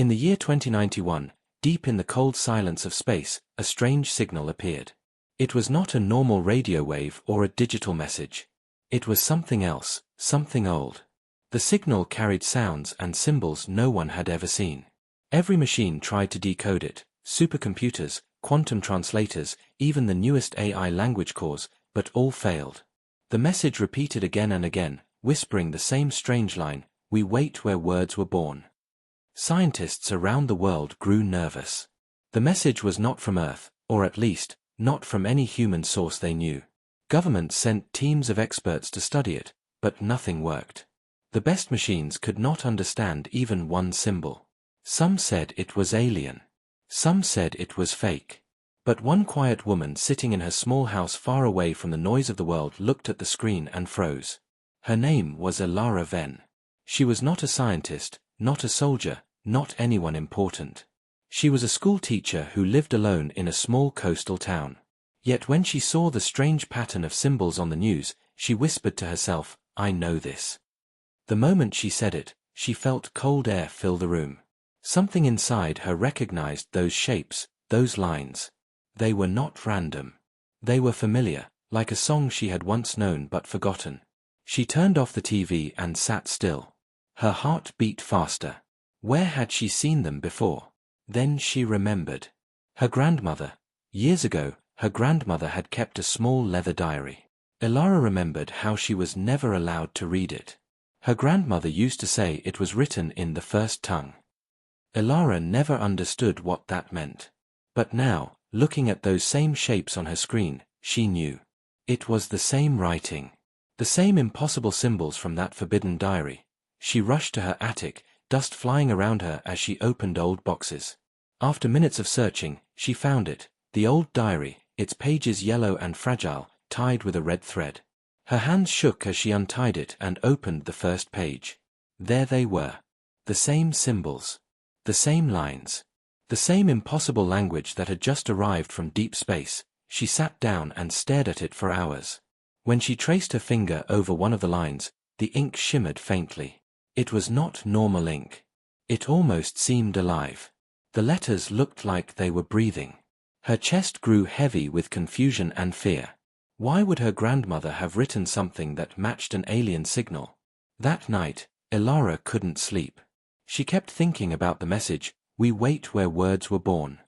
In the year 2091, deep in the cold silence of space, a strange signal appeared. It was not a normal radio wave or a digital message. It was something else, something old. The signal carried sounds and symbols no one had ever seen. Every machine tried to decode it, supercomputers, quantum translators, even the newest AI language cores, but all failed. The message repeated again and again, whispering the same strange line, "We wait where words were born." Scientists around the world grew nervous. The message was not from Earth, or at least, not from any human source they knew. Governments sent teams of experts to study it, but nothing worked. The best machines could not understand even one symbol. Some said it was alien. Some said it was fake. But one quiet woman sitting in her small house far away from the noise of the world looked at the screen and froze. Her name was Elara Venn. She was not a scientist, not a soldier, not anyone important. She was a school teacher who lived alone in a small coastal town. Yet when she saw the strange pattern of symbols on the news, she whispered to herself, "I know this." The moment she said it, she felt cold air fill the room. Something inside her recognized those shapes, those lines. They were not random. They were familiar, like a song she had once known but forgotten. She turned off the TV and sat still. Her heart beat faster. Where had she seen them before? Then she remembered. Her grandmother. Years ago, her grandmother had kept a small leather diary. Elara remembered how she was never allowed to read it. Her grandmother used to say it was written in the first tongue. Elara never understood what that meant. But now, looking at those same shapes on her screen, she knew. It was the same writing. The same impossible symbols from that forbidden diary. She rushed to her attic, dust flying around her as she opened old boxes. After minutes of searching, she found it, the old diary, its pages yellow and fragile, tied with a red thread. Her hands shook as she untied it and opened the first page. There they were. The same symbols. The same lines. The same impossible language that had just arrived from deep space. She sat down and stared at it for hours. When she traced her finger over one of the lines, the ink shimmered faintly. It was not normal ink. It almost seemed alive. The letters looked like they were breathing. Her chest grew heavy with confusion and fear. Why would her grandmother have written something that matched an alien signal? That night, Elara couldn't sleep. She kept thinking about the message, "We wait where words were born."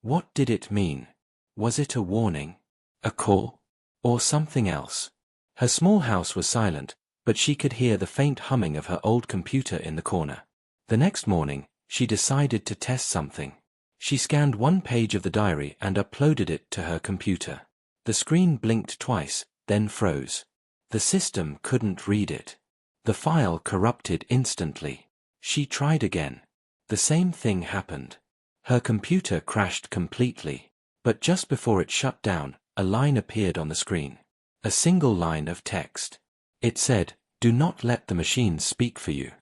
What did it mean? Was it a warning? A call? Or something else? Her small house was silent, but she could hear the faint humming of her old computer in the corner. The next morning, she decided to test something. She scanned one page of the diary and uploaded it to her computer. The screen blinked twice, then froze. The system couldn't read it. The file corrupted instantly. She tried again. The same thing happened. Her computer crashed completely. But just before it shut down, a line appeared on the screen. A single line of text. It said, "Do not let the machines speak for you."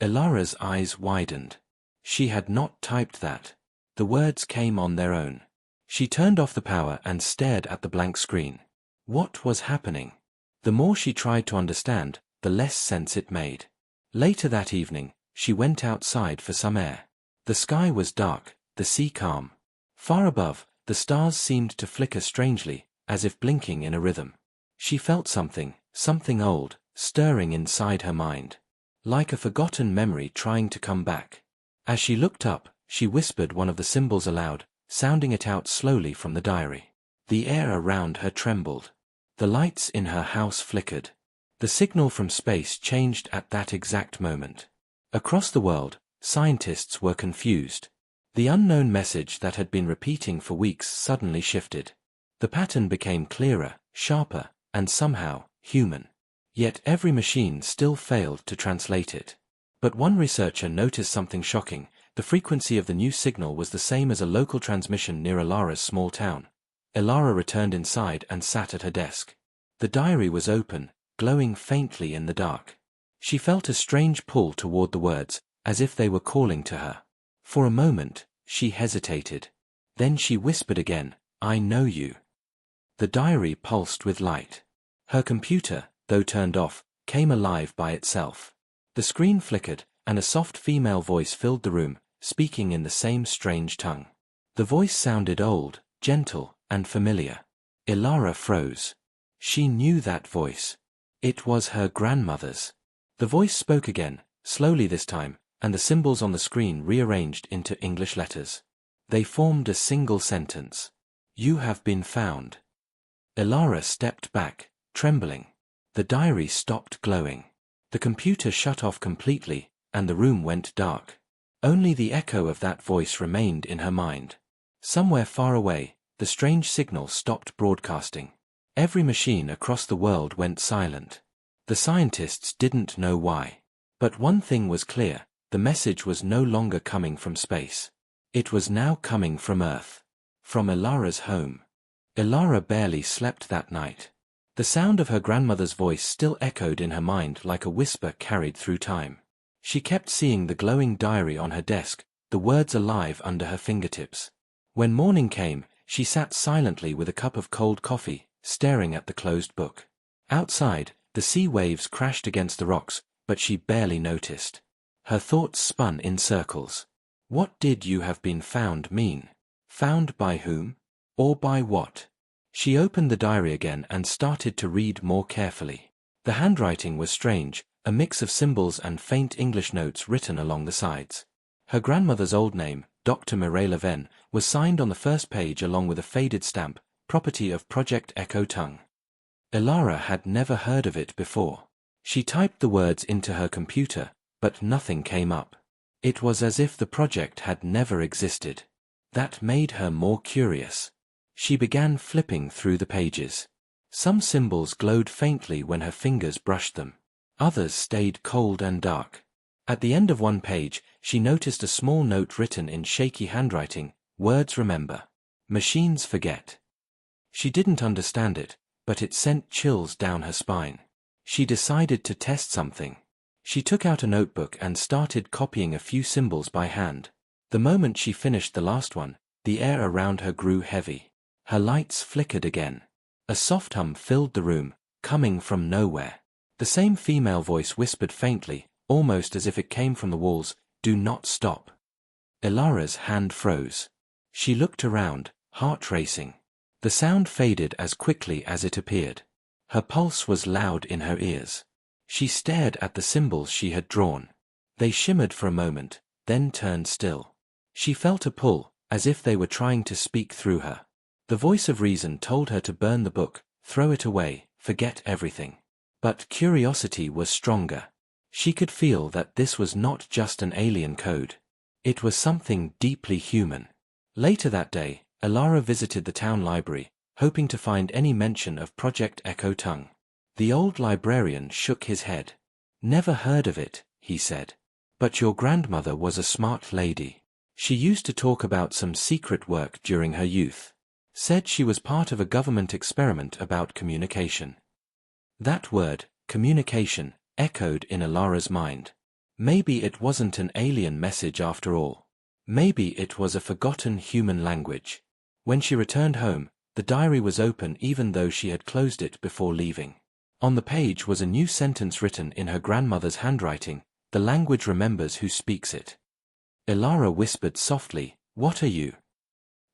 Elara's eyes widened. She had not typed that. The words came on their own. She turned off the power and stared at the blank screen. What was happening? The more she tried to understand, the less sense it made. Later that evening, she went outside for some air. The sky was dark, the sea calm. Far above, the stars seemed to flicker strangely, as if blinking in a rhythm. She felt something old, stirring inside her mind. Like a forgotten memory trying to come back. As she looked up, she whispered one of the symbols aloud, sounding it out slowly from the diary. The air around her trembled. The lights in her house flickered. The signal from space changed at that exact moment. Across the world, scientists were confused. The unknown message that had been repeating for weeks suddenly shifted. The pattern became clearer, sharper, and somehow, human. Yet every machine still failed to translate it. But one researcher noticed something shocking. The frequency of the new signal was the same as a local transmission near Elara's small town. Elara returned inside and sat at her desk. The diary was open, glowing faintly in the dark. She felt a strange pull toward the words, as if they were calling to her. For a moment, she hesitated. Then she whispered again, "I know you." The diary pulsed with light. Her computer, though turned off, came alive by itself. The screen flickered, and a soft female voice filled the room, speaking in the same strange tongue. The voice sounded old, gentle, and familiar. Ilara froze. She knew that voice. It was her grandmother's. The voice spoke again, slowly this time, and the symbols on the screen rearranged into English letters. They formed a single sentence. "You have been found." Ilara stepped back, trembling. The diary stopped glowing. The computer shut off completely, and the room went dark. Only the echo of that voice remained in her mind. Somewhere far away, the strange signal stopped broadcasting. Every machine across the world went silent. The scientists didn't know why. But one thing was clear, the message was no longer coming from space. It was now coming from Earth. From Ilara's home. Ilara barely slept that night. The sound of her grandmother's voice still echoed in her mind like a whisper carried through time. She kept seeing the glowing diary on her desk, the words alive under her fingertips. When morning came, she sat silently with a cup of cold coffee, staring at the closed book. Outside, the sea waves crashed against the rocks, but she barely noticed. Her thoughts spun in circles. What did "you have been found" mean? Found by whom? Or by what? She opened the diary again and started to read more carefully. The handwriting was strange, a mix of symbols and faint English notes written along the sides. Her grandmother's old name, Dr. Mireille Venn, was signed on the first page along with a faded stamp, property of Project Echo Tongue. Ilara had never heard of it before. She typed the words into her computer, but nothing came up. It was as if the project had never existed. That made her more curious. She began flipping through the pages. Some symbols glowed faintly when her fingers brushed them. Others stayed cold and dark. At the end of one page, she noticed a small note written in shaky handwriting, "Words remember. Machines forget." She didn't understand it, but it sent chills down her spine. She decided to test something. She took out a notebook and started copying a few symbols by hand. The moment she finished the last one, the air around her grew heavy. Her lights flickered again. A soft hum filled the room, coming from nowhere. The same female voice whispered faintly, almost as if it came from the walls, "Do not stop." Ilara's hand froze. She looked around, heart racing. The sound faded as quickly as it appeared. Her pulse was loud in her ears. She stared at the symbols she had drawn. They shimmered for a moment, then turned still. She felt a pull, as if they were trying to speak through her. The voice of reason told her to burn the book, throw it away, forget everything. But curiosity was stronger. She could feel that this was not just an alien code. It was something deeply human. Later that day, Ilara visited the town library, hoping to find any mention of Project Echo Tongue. The old librarian shook his head. "Never heard of it," he said. "But your grandmother was a smart lady. She used to talk about some secret work during her youth. Said she was part of a government experiment about communication." That word, communication, echoed in Ilara's mind. Maybe it wasn't an alien message after all. Maybe it was a forgotten human language. When she returned home, the diary was open even though she had closed it before leaving. On the page was a new sentence written in her grandmother's handwriting, "The language remembers who speaks it." Ilara whispered softly, "What are you?"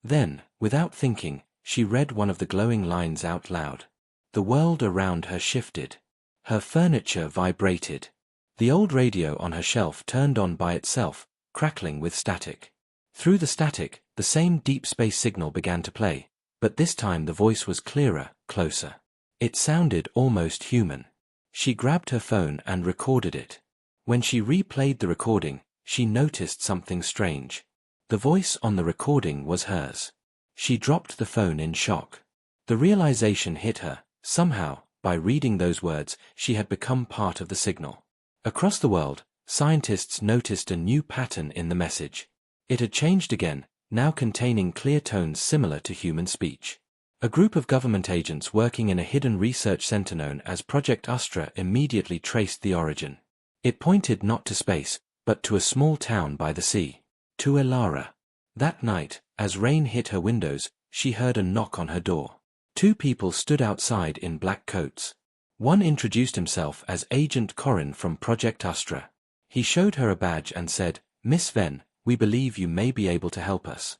Then, without thinking, she read one of the glowing lines out loud. The world around her shifted. Her furniture vibrated. The old radio on her shelf turned on by itself, crackling with static. Through the static, the same deep space signal began to play, but this time the voice was clearer, closer. It sounded almost human. She grabbed her phone and recorded it. When she replayed the recording, she noticed something strange. The voice on the recording was hers. She dropped the phone in shock. The realization hit her, somehow, by reading those words, she had become part of the signal. Across the world, scientists noticed a new pattern in the message. It had changed again, now containing clear tones similar to human speech. A group of government agents working in a hidden research center known as Project Astra immediately traced the origin. It pointed not to space, but to a small town by the sea. To Ilara. That night, as rain hit her windows, she heard a knock on her door. Two people stood outside in black coats. One introduced himself as Agent Corin from Project Astra. He showed her a badge and said, "Miss Venn, We believe you may be able to help us.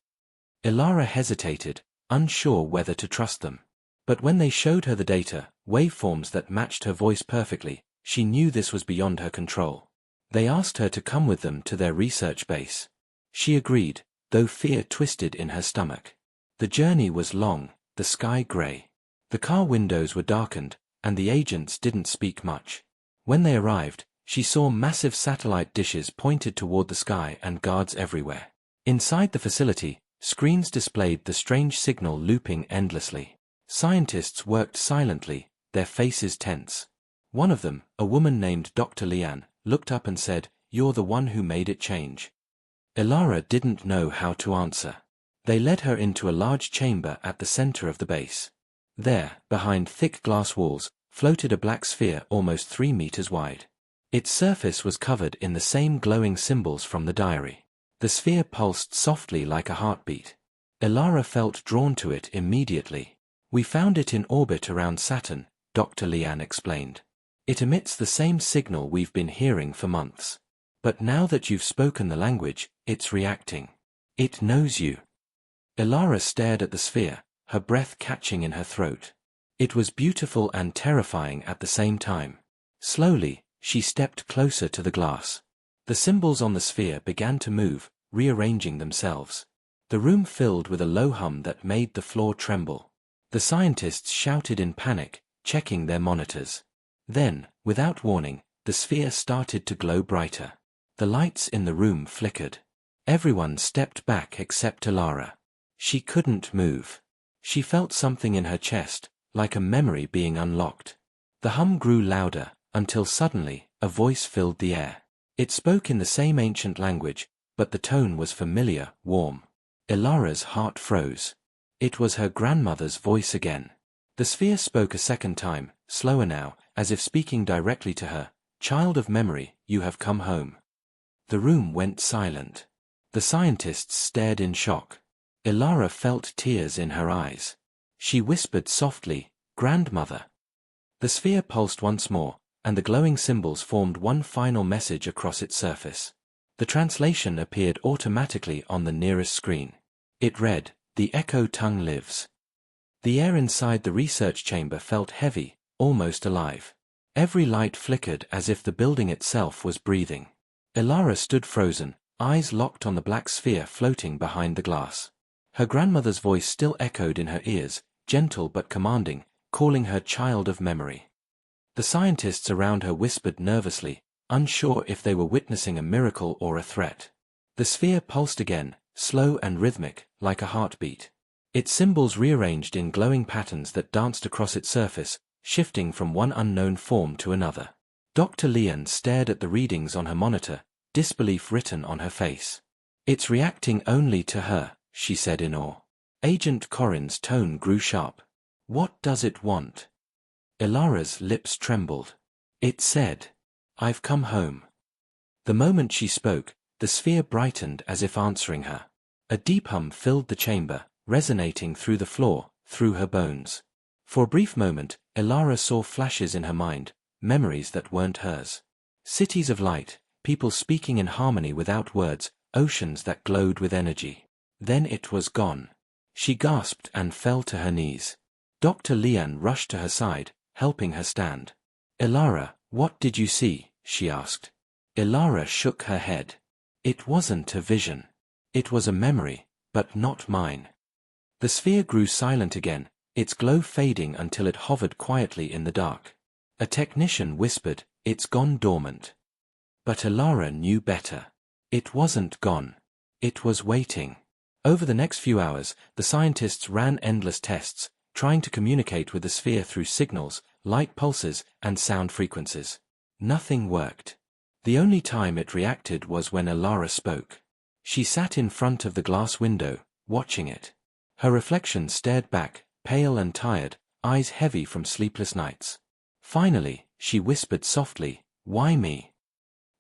Ilara hesitated, unsure whether to trust them. But when they showed her the data, waveforms that matched her voice perfectly, she knew this was beyond her control. They asked her to come with them to their research base. She agreed, though fear twisted in her stomach. The journey was long, the sky grey. The car windows were darkened, and the agents didn't speak much. When they arrived, she saw massive satellite dishes pointed toward the sky and guards everywhere. Inside the facility, screens displayed the strange signal looping endlessly. Scientists worked silently, their faces tense. One of them, a woman named Dr. Lian, looked up and said, "You're the one who made it change." Ilara didn't know how to answer. They led her into a large chamber at the center of the base. There, behind thick glass walls, floated a black sphere almost 3 meters wide. Its surface was covered in the same glowing symbols from the diary. The sphere pulsed softly like a heartbeat. Ilara felt drawn to it immediately. "We found it in orbit around Saturn," Dr. Lian explained. "It emits the same signal we've been hearing for months. But now that you've spoken the language, it's reacting. It knows you." Ilara stared at the sphere, her breath catching in her throat. It was beautiful and terrifying at the same time. Slowly, she stepped closer to the glass. The symbols on the sphere began to move, rearranging themselves. The room filled with a low hum that made the floor tremble. The scientists shouted in panic, checking their monitors. Then, without warning, the sphere started to glow brighter. The lights in the room flickered. Everyone stepped back except Ilara. She couldn't move. She felt something in her chest, like a memory being unlocked. The hum grew louder, until suddenly, a voice filled the air. It spoke in the same ancient language, but the tone was familiar, warm. Ilara's heart froze. It was her grandmother's voice again. The sphere spoke a second time, slower now, as if speaking directly to her. "Child of memory, you have come home." The room went silent. The scientists stared in shock. Ilara felt tears in her eyes. She whispered softly, "Grandmother." The sphere pulsed once more, and the glowing symbols formed one final message across its surface. The translation appeared automatically on the nearest screen. It read, "The Echo Tongue lives." The air inside the research chamber felt heavy, almost alive. Every light flickered as if the building itself was breathing. Ilara stood frozen, eyes locked on the black sphere floating behind the glass. Her grandmother's voice still echoed in her ears, gentle but commanding, calling her child of memory. The scientists around her whispered nervously, unsure if they were witnessing a miracle or a threat. The sphere pulsed again, slow and rhythmic, like a heartbeat. Its symbols rearranged in glowing patterns that danced across its surface, shifting from one unknown form to another. Dr. Lian stared at the readings on her monitor, disbelief written on her face. "It's reacting only to her," she said in awe. Agent Corrin's tone grew sharp. "What does it want?" Ilara's lips trembled. It said, "I've come home." The moment she spoke, the sphere brightened as if answering her. A deep hum filled the chamber, resonating through the floor, through her bones. For a brief moment, Ilara saw flashes in her mind, memories that weren't hers. Cities of light, people speaking in harmony without words, oceans that glowed with energy. Then it was gone. She gasped and fell to her knees. Dr. Lian rushed to her side, helping her stand. "Ilara, what did you see?" she asked. Ilara shook her head. "It wasn't a vision. It was a memory, but not mine." The sphere grew silent again, its glow fading until it hovered quietly in the dark. A technician whispered, "It's gone dormant." But Ilara knew better. It wasn't gone. It was waiting. Over the next few hours, the scientists ran endless tests, trying to communicate with the sphere through signals, light pulses, and sound frequencies. Nothing worked. The only time it reacted was when Ilara spoke. She sat in front of the glass window, watching it. Her reflection stared back, pale and tired, eyes heavy from sleepless nights. Finally, she whispered softly, "Why me?"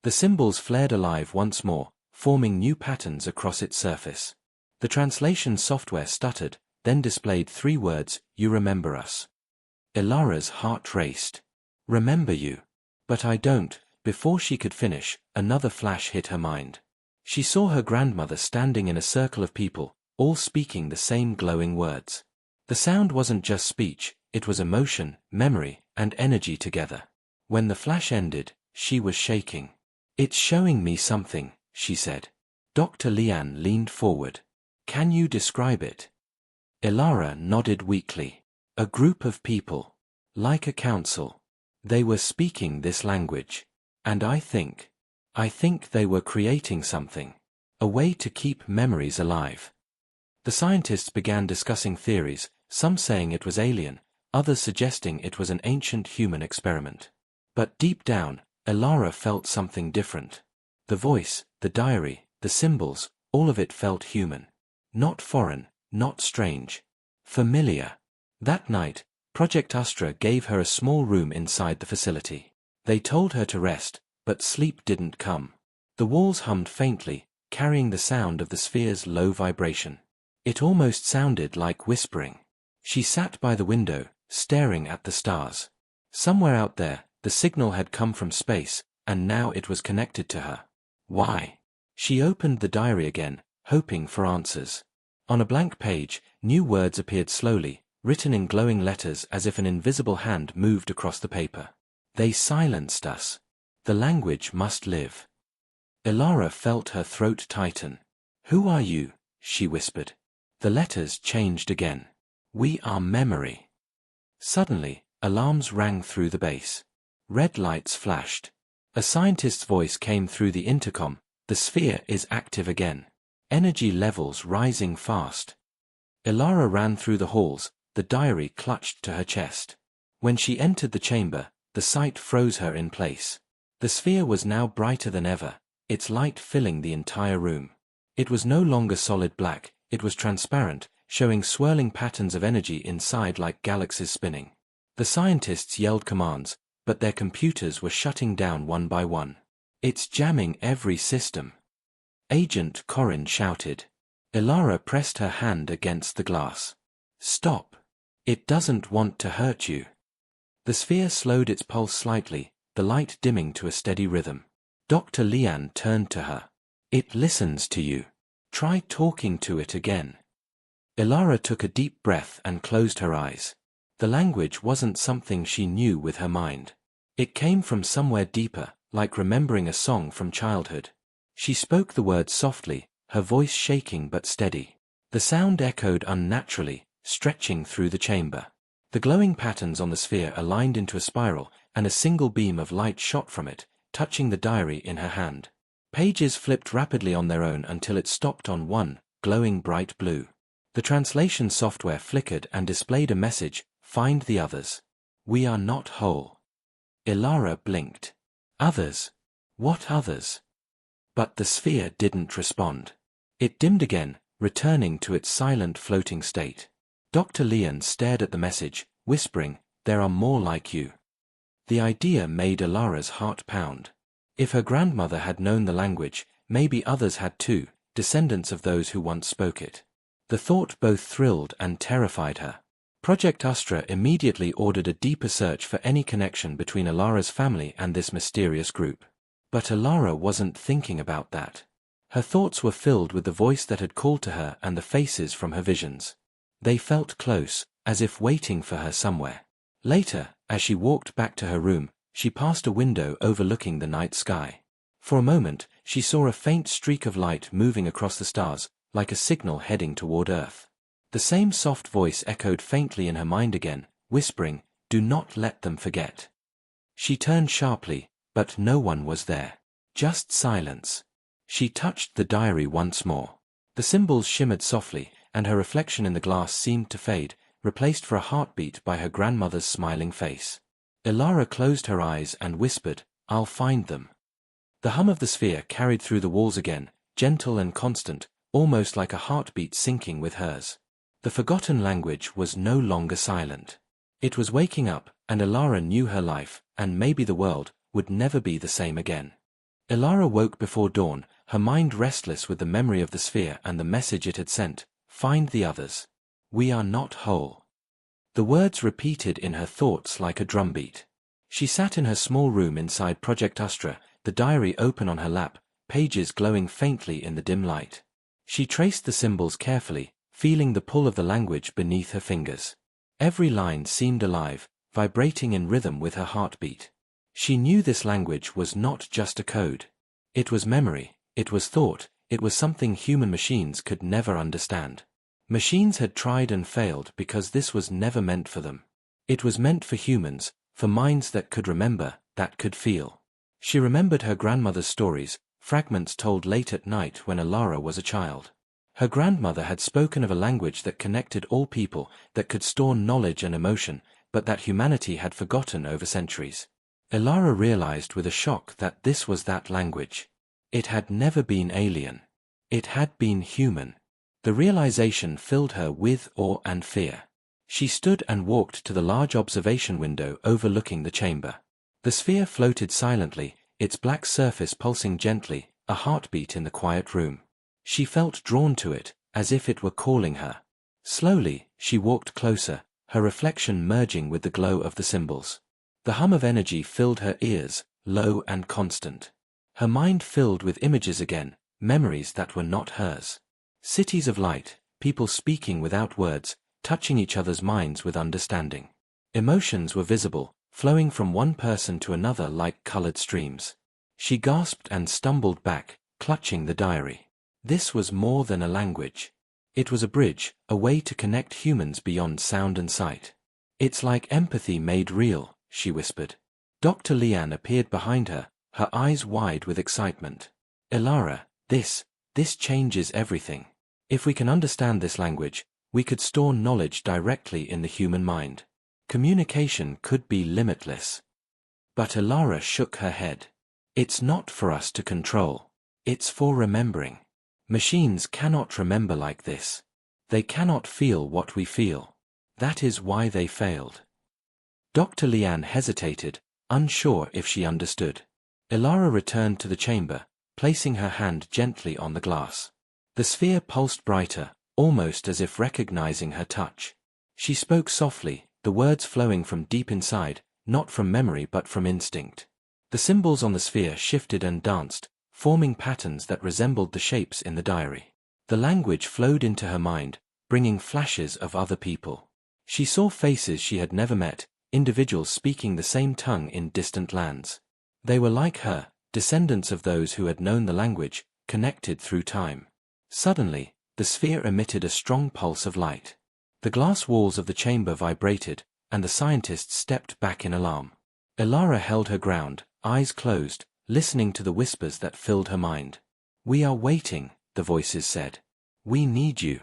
The symbols flared alive once more, forming new patterns across its surface. The translation software stuttered, then displayed 3 words, "You remember us." Ilara's heart raced. "Remember you. But I don't." Before she could finish, another flash hit her mind. She saw her grandmother standing in a circle of people, all speaking the same glowing words. The sound wasn't just speech, it was emotion, memory, and energy together. When the flash ended, she was shaking. "It's showing me something," she said. Dr. Lian leaned forward. "Can you describe it?" Ilara nodded weakly. "A group of people. Like a council. They were speaking this language. And I think they were creating something. A way to keep memories alive." The scientists began discussing theories, some saying it was alien, others suggesting it was an ancient human experiment. But deep down, Ilara felt something different. The voice, the diary, the symbols, all of it felt human. Not foreign, not strange. Familiar. That night, Project Astra gave her a small room inside the facility. They told her to rest, but sleep didn't come. The walls hummed faintly, carrying the sound of the sphere's low vibration. It almost sounded like whispering. She sat by the window, staring at the stars. Somewhere out there, the signal had come from space, and now it was connected to her. Why? She opened the diary again, hoping for answers. On a blank page, new words appeared slowly, written in glowing letters as if an invisible hand moved across the paper. "They silenced us. The language must live." Ilara felt her throat tighten. "Who are you?" she whispered. The letters changed again. "We are memory." Suddenly, alarms rang through the base. Red lights flashed. A scientist's voice came through the intercom. "The sphere is active again. Energy levels rising fast." Ilara ran through the halls, the diary clutched to her chest. When she entered the chamber, the sight froze her in place. The sphere was now brighter than ever, its light filling the entire room. It was no longer solid black, it was transparent, showing swirling patterns of energy inside like galaxies spinning. The scientists yelled commands, but their computers were shutting down one by one. "It's jamming every system." Agent Corin shouted. Ilara pressed her hand against the glass. "Stop. It doesn't want to hurt you." The sphere slowed its pulse slightly, the light dimming to a steady rhythm. Dr. Lian turned to her. "It listens to you. Try talking to it again." Ilara took a deep breath and closed her eyes. The language wasn't something she knew with her mind. It came from somewhere deeper, like remembering a song from childhood. She spoke the words softly, her voice shaking but steady. The sound echoed unnaturally, stretching through the chamber. The glowing patterns on the sphere aligned into a spiral, and a single beam of light shot from it, touching the diary in her hand. Pages flipped rapidly on their own until it stopped on one, glowing bright blue. The translation software flickered and displayed a message, "Find the others. We are not whole." Ilara blinked. Others? What others? But the sphere didn't respond. It dimmed again, returning to its silent floating state. Dr. Lian stared at the message, whispering, "There are more like you." The idea made Ilara's heart pound. If her grandmother had known the language, maybe others had too, descendants of those who once spoke it. The thought both thrilled and terrified her. Project Astra immediately ordered a deeper search for any connection between Ilara's family and this mysterious group. But Ilara wasn't thinking about that. Her thoughts were filled with the voice that had called to her and the faces from her visions. They felt close, as if waiting for her somewhere. Later, as she walked back to her room, she passed a window overlooking the night sky. For a moment, she saw a faint streak of light moving across the stars, like a signal heading toward Earth. The same soft voice echoed faintly in her mind again, whispering, "Do not let them forget." She turned sharply, but no one was there. Just silence. She touched the diary once more. The symbols shimmered softly, and her reflection in the glass seemed to fade, replaced for a heartbeat by her grandmother's smiling face. Ilara closed her eyes and whispered, "I'll find them." The hum of the sphere carried through the walls again, gentle and constant, almost like a heartbeat syncing with hers. The forgotten language was no longer silent. It was waking up, and Ilara knew her life, and maybe the world, would never be the same again. Ilara woke before dawn, her mind restless with the memory of the sphere and the message it had sent, "Find the others. We are not whole." The words repeated in her thoughts like a drumbeat. She sat in her small room inside Project Astra, the diary open on her lap, pages glowing faintly in the dim light. She traced the symbols carefully, feeling the pull of the language beneath her fingers. Every line seemed alive, vibrating in rhythm with her heartbeat. She knew this language was not just a code. It was memory, it was thought, it was something human machines could never understand. Machines had tried and failed because this was never meant for them. It was meant for humans, for minds that could remember, that could feel. She remembered her grandmother's stories, fragments told late at night when Alara was a child. Her grandmother had spoken of a language that connected all people, that could store knowledge and emotion, but that humanity had forgotten over centuries. Alara realized with a shock that this was that language. It had never been alien. It had been human. The realization filled her with awe and fear. She stood and walked to the large observation window overlooking the chamber. The sphere floated silently, its black surface pulsing gently, a heartbeat in the quiet room. She felt drawn to it, as if it were calling her. Slowly, she walked closer, her reflection merging with the glow of the symbols. The hum of energy filled her ears, low and constant. Her mind filled with images again, memories that were not hers. Cities of light, people speaking without words, touching each other's minds with understanding. Emotions were visible, flowing from one person to another like colored streams. She gasped and stumbled back, clutching the diary. This was more than a language. It was a bridge, a way to connect humans beyond sound and sight. "It's like empathy made real," she whispered. Dr. Lian appeared behind her, her eyes wide with excitement. "Alara, this changes everything. If we can understand this language, we could store knowledge directly in the human mind. Communication could be limitless." But Alara shook her head. "It's not for us to control. It's for remembering. Machines cannot remember like this. They cannot feel what we feel. That is why they failed." Dr. Lian hesitated, unsure if she understood. Alara returned to the chamber, placing her hand gently on the glass. The sphere pulsed brighter, almost as if recognizing her touch. She spoke softly, the words flowing from deep inside, not from memory but from instinct. The symbols on the sphere shifted and danced, forming patterns that resembled the shapes in the diary. The language flowed into her mind, bringing flashes of other people. She saw faces she had never met, individuals speaking the same tongue in distant lands. They were like her, descendants of those who had known the language, connected through time. Suddenly, the sphere emitted a strong pulse of light. The glass walls of the chamber vibrated, and the scientists stepped back in alarm. Alara held her ground, eyes closed, listening to the whispers that filled her mind. "We are waiting," the voices said. "We need you."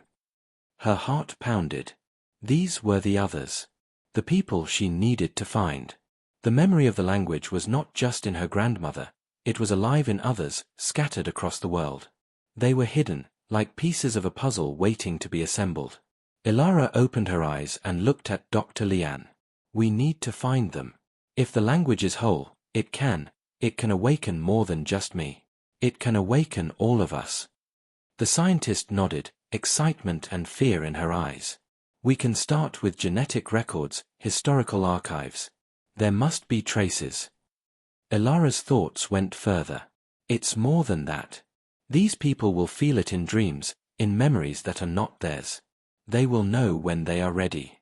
Her heart pounded. These were the others. The people she needed to find. The memory of the language was not just in her grandmother, it was alive in others, scattered across the world. They were hidden, like pieces of a puzzle waiting to be assembled. Alara opened her eyes and looked at Dr. Lian. "We need to find them. If the language is whole, it can awaken more than just me. It can awaken all of us." The scientist nodded, excitement and fear in her eyes. "We can start with genetic records, historical archives. There must be traces." Alara's thoughts went further. "It's more than that. These people will feel it in dreams, in memories that are not theirs. They will know when they are ready."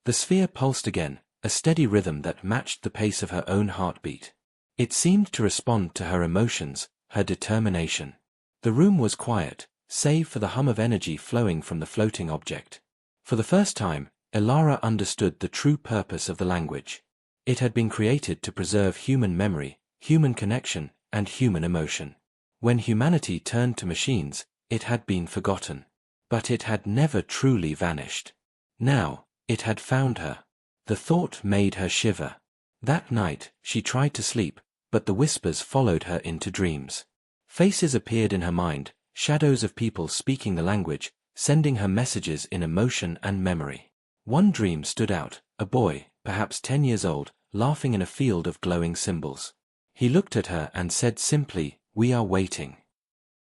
The sphere pulsed again, a steady rhythm that matched the pace of her own heartbeat. It seemed to respond to her emotions, her determination. The room was quiet, save for the hum of energy flowing from the floating object. For the first time, Alara understood the true purpose of the language. It had been created to preserve human memory, human connection, and human emotion. When humanity turned to machines, it had been forgotten. But it had never truly vanished. Now, it had found her. The thought made her shiver. That night, she tried to sleep, but the whispers followed her into dreams. Faces appeared in her mind, shadows of people speaking the language, sending her messages in emotion and memory. One dream stood out, a boy, perhaps 10 years old, laughing in a field of glowing symbols. He looked at her and said simply, "We are waiting."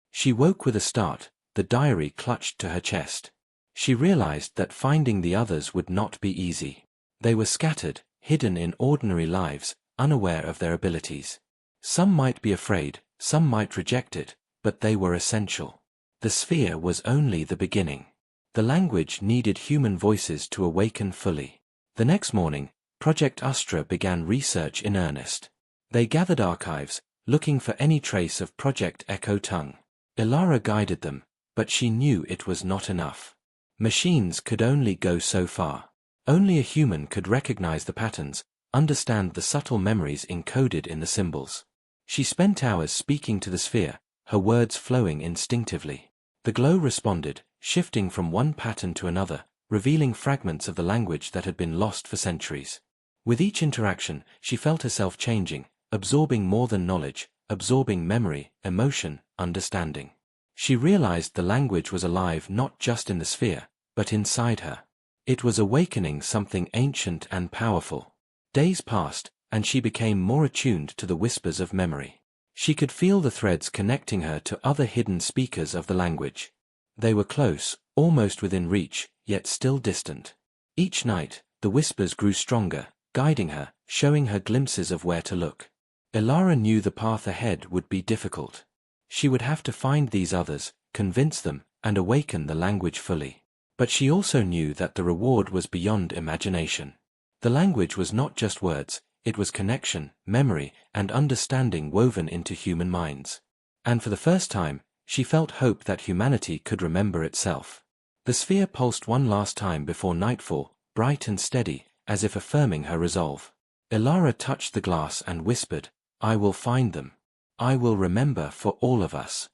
She woke with a start, the diary clutched to her chest. She realized that finding the others would not be easy. They were scattered, hidden in ordinary lives, unaware of their abilities. Some might be afraid, Some might reject it, but they were essential. The sphere was only the beginning. The language needed human voices to awaken fully. The next morning, Project Astra began research in earnest. They gathered archives, looking for any trace of Project Echo Tongue. Ilara guided them, but she knew it was not enough. Machines could only go so far. Only a human could recognize the patterns, understand the subtle memories encoded in the symbols. She spent hours speaking to the sphere, her words flowing instinctively. The glow responded, shifting from one pattern to another, revealing fragments of the language that had been lost for centuries. With each interaction, she felt herself changing, absorbing more than knowledge, absorbing memory, emotion, understanding. She realized the language was alive not just in the sphere, but inside her. It was awakening something ancient and powerful. Days passed, and she became more attuned to the whispers of memory. She could feel the threads connecting her to other hidden speakers of the language. They were close, almost within reach, yet still distant. Each night, the whispers grew stronger, guiding her, showing her glimpses of where to look. Ilara knew the path ahead would be difficult. She would have to find these others, convince them, and awaken the language fully. But she also knew that the reward was beyond imagination. The language was not just words, it was connection, memory, and understanding woven into human minds. And for the first time, she felt hope that humanity could remember itself. The sphere pulsed one last time before nightfall, bright and steady, as if affirming her resolve. Ilara touched the glass and whispered, "I will find them. I will remember for all of us."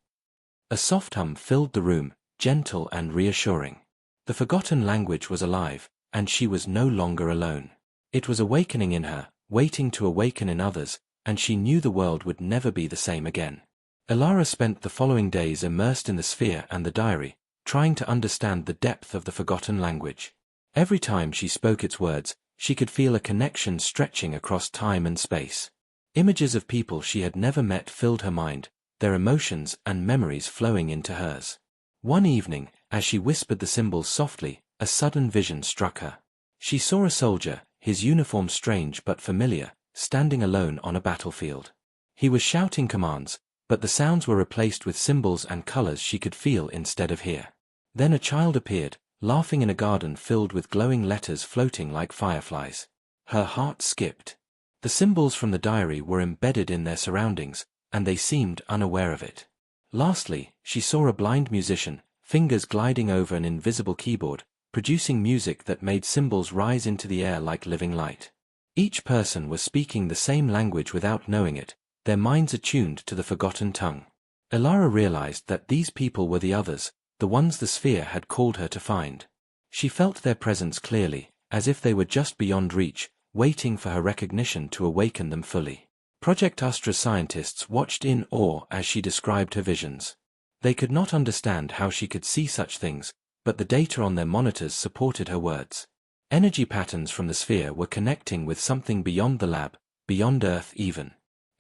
A soft hum filled the room, gentle and reassuring. The forgotten language was alive, and she was no longer alone. It was awakening in her, waiting to awaken in others, and she knew the world would never be the same again. Ilara spent the following days immersed in the sphere and the diary, trying to understand the depth of the forgotten language. Every time she spoke its words, she could feel a connection stretching across time and space. Images of people she had never met filled her mind, their emotions and memories flowing into hers. One evening, as she whispered the symbols softly, a sudden vision struck her. She saw a soldier, his uniform strange but familiar, standing alone on a battlefield. He was shouting commands, but the sounds were replaced with symbols and colors she could feel instead of hear. Then a child appeared, laughing in a garden filled with glowing letters floating like fireflies. Her heart skipped. The symbols from the diary were embedded in their surroundings, and they seemed unaware of it. Lastly, she saw a blind musician, fingers gliding over an invisible keyboard, producing music that made symbols rise into the air like living light. Each person was speaking the same language without knowing it, their minds attuned to the forgotten tongue. Ilara realized that these people were the others, the ones the sphere had called her to find. She felt their presence clearly, as if they were just beyond reach, waiting for her recognition to awaken them fully. Project Astra's scientists watched in awe as she described her visions. They could not understand how she could see such things, but the data on their monitors supported her words. Energy patterns from the sphere were connecting with something beyond the lab, beyond Earth even.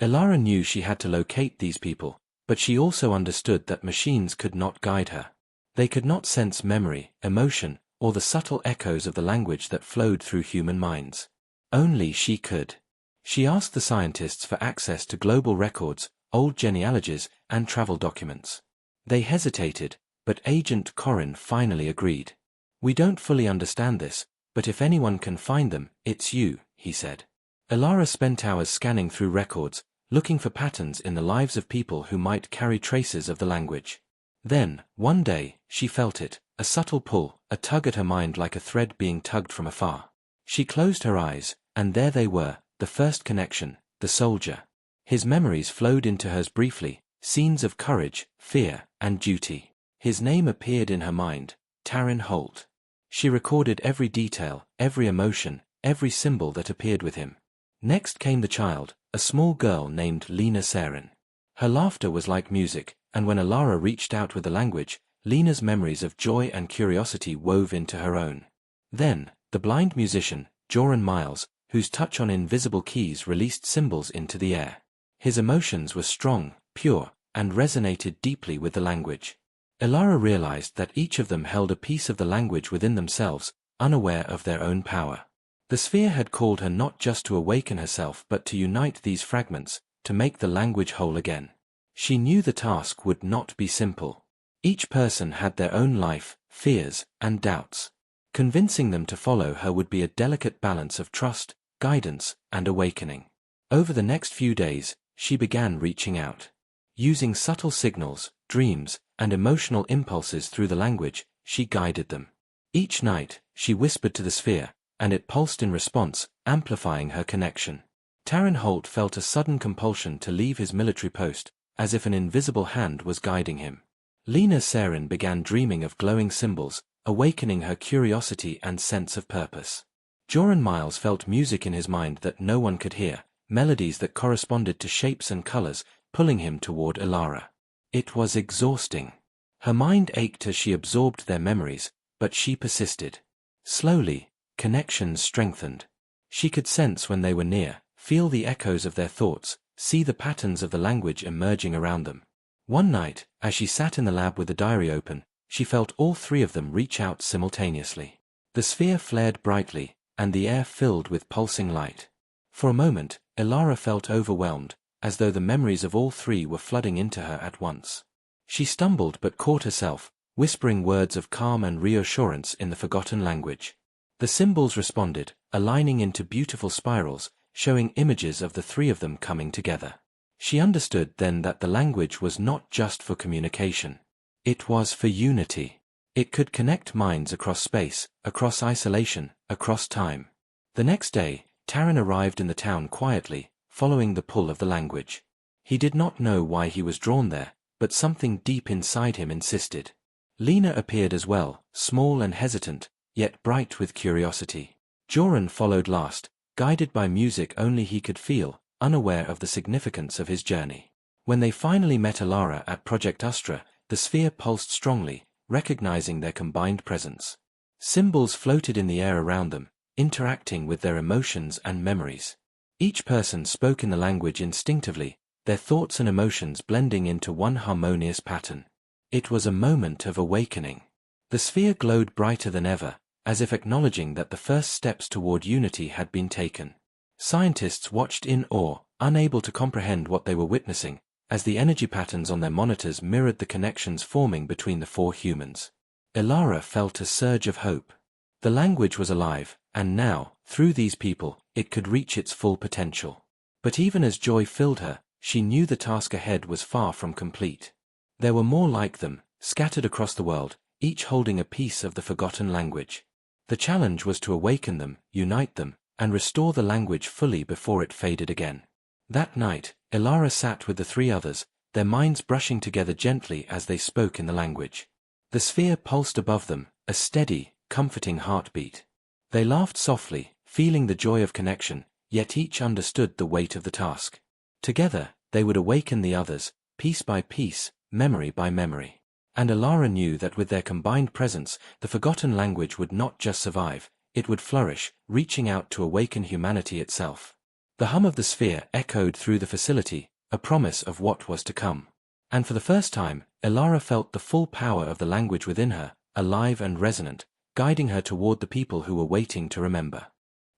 Ilara knew she had to locate these people, but she also understood that machines could not guide her. They could not sense memory, emotion, or the subtle echoes of the language that flowed through human minds. Only she could. She asked the scientists for access to global records, old genealogies, and travel documents. They hesitated, but Agent Corrin finally agreed. "We don't fully understand this, but if anyone can find them, it's you," he said. Ilara spent hours scanning through records, looking for patterns in the lives of people who might carry traces of the language. Then, one day, she felt it, a subtle pull, a tug at her mind like a thread being tugged from afar. She closed her eyes, and there they were, the first connection, the soldier. His memories flowed into hers briefly, scenes of courage, fear, and duty. His name appeared in her mind, Tarin Holt. She recorded every detail, every emotion, every symbol that appeared with him. Next came the child, a small girl named Lena Saren. Her laughter was like music, and when Ilara reached out with the language, Lena's memories of joy and curiosity wove into her own. Then, the blind musician, Joran Miles, whose touch on invisible keys released symbols into the air. His emotions were strong, pure, and resonated deeply with the language. Ilara realized that each of them held a piece of the language within themselves, unaware of their own power. The sphere had called her not just to awaken herself but to unite these fragments, to make the language whole again. She knew the task would not be simple. Each person had their own life, fears, and doubts. Convincing them to follow her would be a delicate balance of trust, guidance, and awakening. Over the next few days, she began reaching out. Using subtle signals, dreams, and emotional impulses through the language, she guided them. Each night, she whispered to the sphere, and it pulsed in response, amplifying her connection. Taran Holt felt a sudden compulsion to leave his military post, as if an invisible hand was guiding him. Lena Sarin began dreaming of glowing symbols, awakening her curiosity and sense of purpose. Joran Miles felt music in his mind that no one could hear, melodies that corresponded to shapes and colors, pulling him toward Ilara. It was exhausting. Her mind ached as she absorbed their memories, but she persisted. Slowly, connections strengthened. She could sense when they were near, feel the echoes of their thoughts, see the patterns of the language emerging around them. One night, as she sat in the lab with the diary open, she felt all three of them reach out simultaneously. The sphere flared brightly, and the air filled with pulsing light. For a moment, Ilara felt overwhelmed, as though the memories of all three were flooding into her at once. She stumbled but caught herself, whispering words of calm and reassurance in the forgotten language. The symbols responded, aligning into beautiful spirals, showing images of the three of them coming together. She understood then that the language was not just for communication. It was for unity. It could connect minds across space, across isolation, across time. The next day, Taran arrived in the town quietly, following the pull of the language. He did not know why he was drawn there, but something deep inside him insisted. Lena appeared as well, small and hesitant, yet bright with curiosity. Joran followed last, guided by music only he could feel, unaware of the significance of his journey. When they finally met Ilara at Project Astra, the sphere pulsed strongly, recognizing their combined presence. Symbols floated in the air around them, interacting with their emotions and memories. Each person spoke in the language instinctively, their thoughts and emotions blending into one harmonious pattern. It was a moment of awakening. The sphere glowed brighter than ever, as if acknowledging that the first steps toward unity had been taken. Scientists watched in awe, unable to comprehend what they were witnessing, as the energy patterns on their monitors mirrored the connections forming between the four humans. Ilara felt a surge of hope. The language was alive, and now, through these people, it could reach its full potential. But even as joy filled her, she knew the task ahead was far from complete. There were more like them, scattered across the world, each holding a piece of the forgotten language. The challenge was to awaken them, unite them, and restore the language fully before it faded again. That night, Ilara sat with the three others, their minds brushing together gently as they spoke in the language. The sphere pulsed above them, a steady, comforting heartbeat. They laughed softly, feeling the joy of connection, yet each understood the weight of the task. Together, they would awaken the others, piece by piece, memory by memory. And Ilara knew that with their combined presence, the forgotten language would not just survive, it would flourish, reaching out to awaken humanity itself. The hum of the sphere echoed through the facility, a promise of what was to come. And for the first time, Ilara felt the full power of the language within her, alive and resonant, guiding her toward the people who were waiting to remember.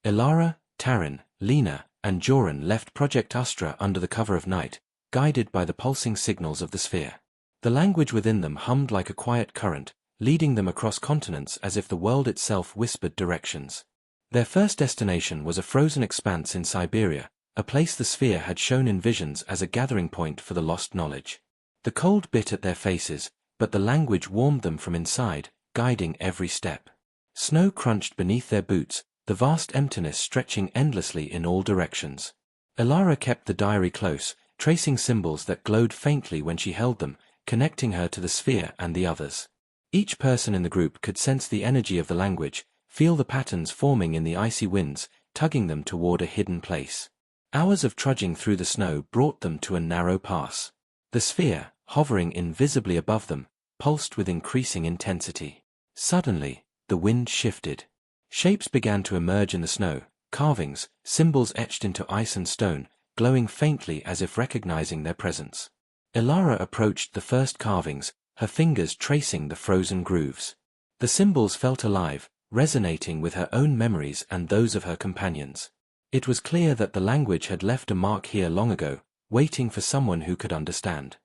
Ilara, Taran, Lena, and Joran left Project Astra under the cover of night, guided by the pulsing signals of the sphere. The language within them hummed like a quiet current, leading them across continents as if the world itself whispered directions. Their first destination was a frozen expanse in Siberia, a place the sphere had shown in visions as a gathering point for the lost knowledge. The cold bit at their faces, but the language warmed them from inside, guiding every step. Snow crunched beneath their boots, the vast emptiness stretching endlessly in all directions. Ilara kept the diary close, tracing symbols that glowed faintly when she held them, connecting her to the sphere and the others. Each person in the group could sense the energy of the language, feel the patterns forming in the icy winds, tugging them toward a hidden place. Hours of trudging through the snow brought them to a narrow pass. The sphere, hovering invisibly above them, pulsed with increasing intensity. Suddenly, the wind shifted. Shapes began to emerge in the snow, carvings, symbols etched into ice and stone, glowing faintly as if recognizing their presence. Ilara approached the first carvings, her fingers tracing the frozen grooves. The symbols felt alive, resonating with her own memories and those of her companions. It was clear that the language had left a mark here long ago, waiting for someone who could understand.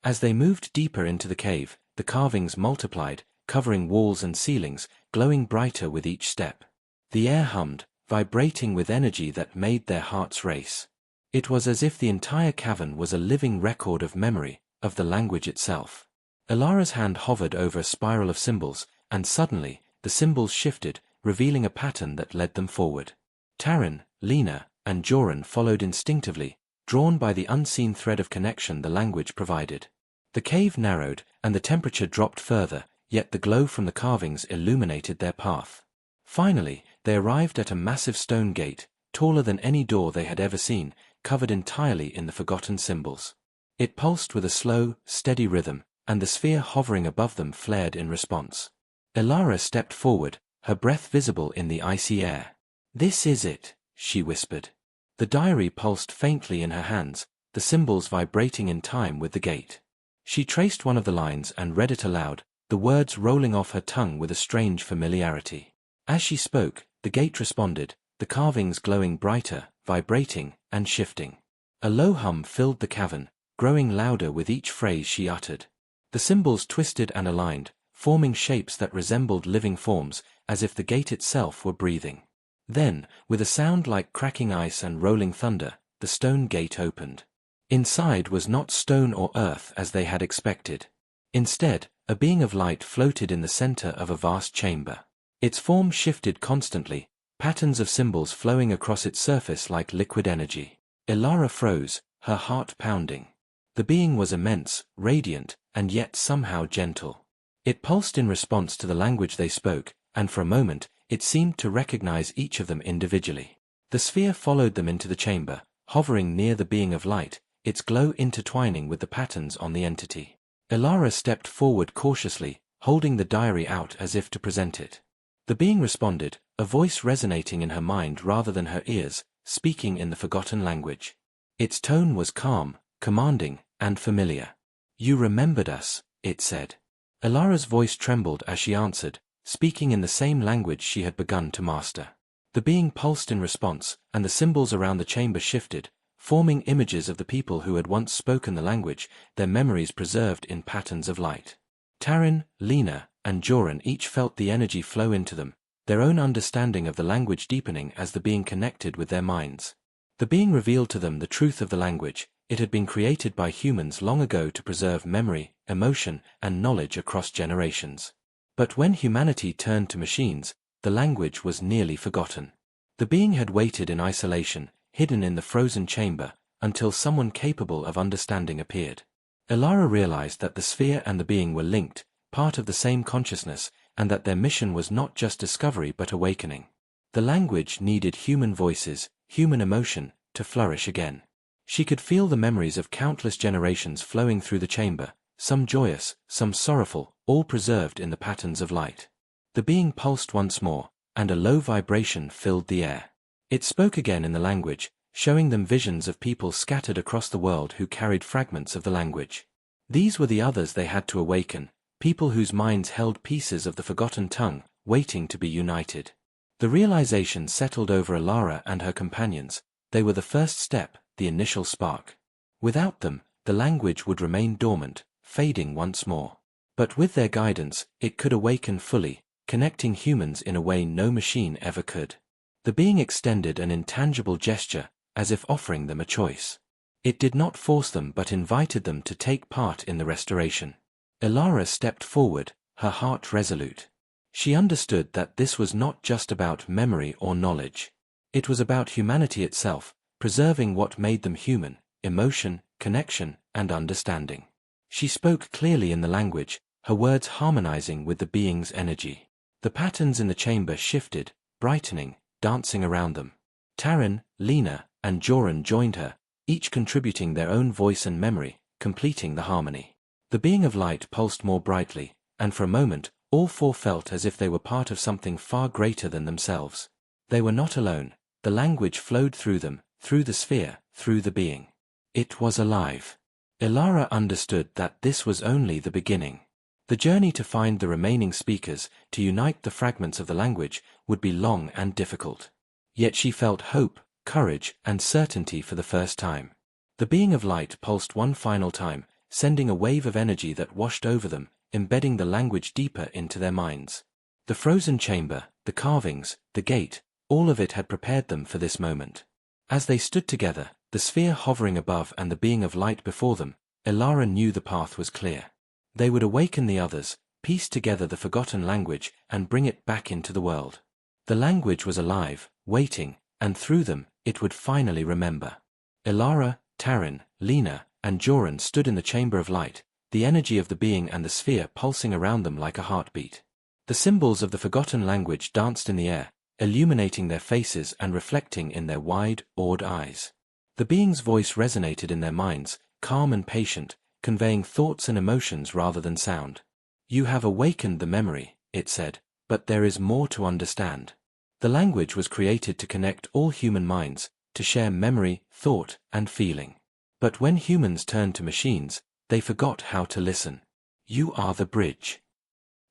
As they moved deeper into the cave, the carvings multiplied, covering walls and ceilings, glowing brighter with each step. The air hummed, vibrating with energy that made their hearts race. It was as if the entire cavern was a living record of memory, of the language itself. Elara's hand hovered over a spiral of symbols, and suddenly, the symbols shifted, revealing a pattern that led them forward. Taryn, Lena, and Joran followed instinctively, drawn by the unseen thread of connection the language provided. The cave narrowed, and the temperature dropped further, yet the glow from the carvings illuminated their path. Finally, they arrived at a massive stone gate, taller than any door they had ever seen, covered entirely in the forgotten symbols. It pulsed with a slow, steady rhythm, and the sphere hovering above them flared in response. Elara stepped forward, her breath visible in the icy air. "This is it," she whispered. The diary pulsed faintly in her hands, the symbols vibrating in time with the gate. She traced one of the lines and read it aloud, the words rolling off her tongue with a strange familiarity. As she spoke, the gate responded, the carvings glowing brighter, vibrating, and shifting. A low hum filled the cavern, growing louder with each phrase she uttered. The symbols twisted and aligned, forming shapes that resembled living forms, as if the gate itself were breathing. Then, with a sound like cracking ice and rolling thunder, the stone gate opened. Inside was not stone or earth as they had expected. Instead, a being of light floated in the center of a vast chamber. Its form shifted constantly, patterns of symbols flowing across its surface like liquid energy. Elara froze, her heart pounding. The being was immense, radiant, and yet somehow gentle. It pulsed in response to the language they spoke, and for a moment, it seemed to recognize each of them individually. The sphere followed them into the chamber, hovering near the being of light, its glow intertwining with the patterns on the entity. Elara stepped forward cautiously, holding the diary out as if to present it. The being responded, a voice resonating in her mind rather than her ears, speaking in the forgotten language. Its tone was calm, commanding, and familiar. "You remembered us," it said. Elara's voice trembled as she answered, speaking in the same language she had begun to master. The being pulsed in response, and the symbols around the chamber shifted, forming images of the people who had once spoken the language, their memories preserved in patterns of light. Taryn, Lena, and Joran each felt the energy flow into them, their own understanding of the language deepening as the being connected with their minds. The being revealed to them the truth of the language. It had been created by humans long ago to preserve memory, emotion, and knowledge across generations. But when humanity turned to machines, the language was nearly forgotten. The being had waited in isolation, hidden in the frozen chamber, until someone capable of understanding appeared. Elara realized that the sphere and the being were linked, part of the same consciousness, and that their mission was not just discovery but awakening. The language needed human voices, human emotion, to flourish again. She could feel the memories of countless generations flowing through the chamber, some joyous, some sorrowful, all preserved in the patterns of light. The being pulsed once more, and a low vibration filled the air. It spoke again in the language, showing them visions of people scattered across the world who carried fragments of the language. These were the others they had to awaken, people whose minds held pieces of the forgotten tongue, waiting to be united. The realization settled over Elara and her companions. They were the first step, the initial spark. Without them, the language would remain dormant, fading once more. But with their guidance, it could awaken fully, connecting humans in a way no machine ever could. The being extended an intangible gesture, as if offering them a choice. It did not force them but invited them to take part in the restoration. Elara stepped forward, her heart resolute. She understood that this was not just about memory or knowledge. It was about humanity itself, preserving what made them human, emotion, connection, and understanding. She spoke clearly in the language, her words harmonizing with the being's energy. The patterns in the chamber shifted, brightening, dancing around them. Taryn, Lena, and Joran joined her, each contributing their own voice and memory, completing the harmony. The being of light pulsed more brightly, and for a moment, all four felt as if they were part of something far greater than themselves. They were not alone. The language flowed through them, through the sphere, through the being. It was alive. Elara understood that this was only the beginning. The journey to find the remaining speakers, to unite the fragments of the language, would be long and difficult. Yet she felt hope, courage, and certainty for the first time. The being of light pulsed one final time, sending a wave of energy that washed over them, embedding the language deeper into their minds. The frozen chamber, the carvings, the gate, all of it had prepared them for this moment. As they stood together, the sphere hovering above and the being of light before them, Elara knew the path was clear. They would awaken the others, piece together the forgotten language, and bring it back into the world. The language was alive, waiting, and through them, it would finally remember. Elara, Taryn, Lena, and Joran stood in the chamber of light, the energy of the being and the sphere pulsing around them like a heartbeat. The symbols of the forgotten language danced in the air, illuminating their faces and reflecting in their wide, awed eyes. The being's voice resonated in their minds, calm and patient, conveying thoughts and emotions rather than sound. "You have awakened the memory," it said, "but there is more to understand." The language was created to connect all human minds, to share memory, thought, and feeling. But when humans turned to machines, they forgot how to listen. "You are the bridge."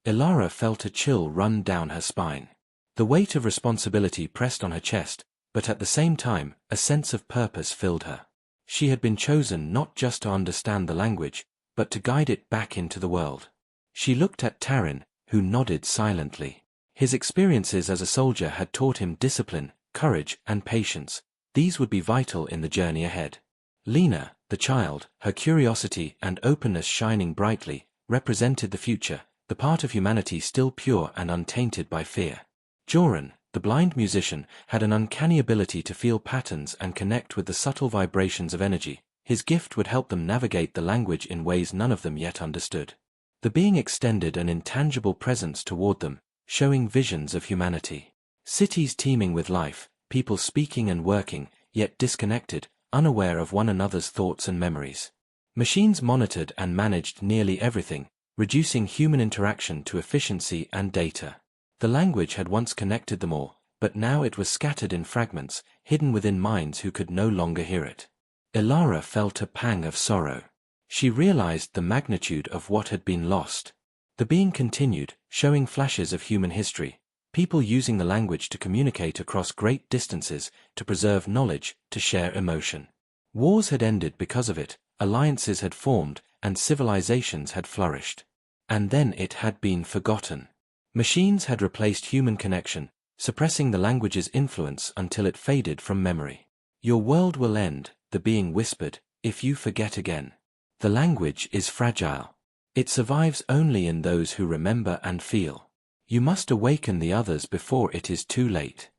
Elara felt a chill run down her spine. The weight of responsibility pressed on her chest, but at the same time, a sense of purpose filled her. She had been chosen not just to understand the language, but to guide it back into the world. She looked at Taryn, who nodded silently. His experiences as a soldier had taught him discipline, courage, and patience. These would be vital in the journey ahead. Lena, the child, her curiosity and openness shining brightly, represented the future, the part of humanity still pure and untainted by fear. Joran, the blind musician, had an uncanny ability to feel patterns and connect with the subtle vibrations of energy. His gift would help them navigate the language in ways none of them yet understood. The being extended an intangible presence toward them, showing visions of humanity. Cities teeming with life, people speaking and working, yet disconnected, unaware of one another's thoughts and memories. Machines monitored and managed nearly everything, reducing human interaction to efficiency and data. The language had once connected them all, but now it was scattered in fragments, hidden within minds who could no longer hear it. Elara felt a pang of sorrow. She realized the magnitude of what had been lost. The being continued, showing flashes of human history, people using the language to communicate across great distances, to preserve knowledge, to share emotion. Wars had ended because of it, alliances had formed, and civilizations had flourished. And then it had been forgotten. Machines had replaced human connection, suppressing the language's influence until it faded from memory. "Your world will end," the being whispered, "if you forget again. The language is fragile. It survives only in those who remember and feel. You must awaken the others before it is too late."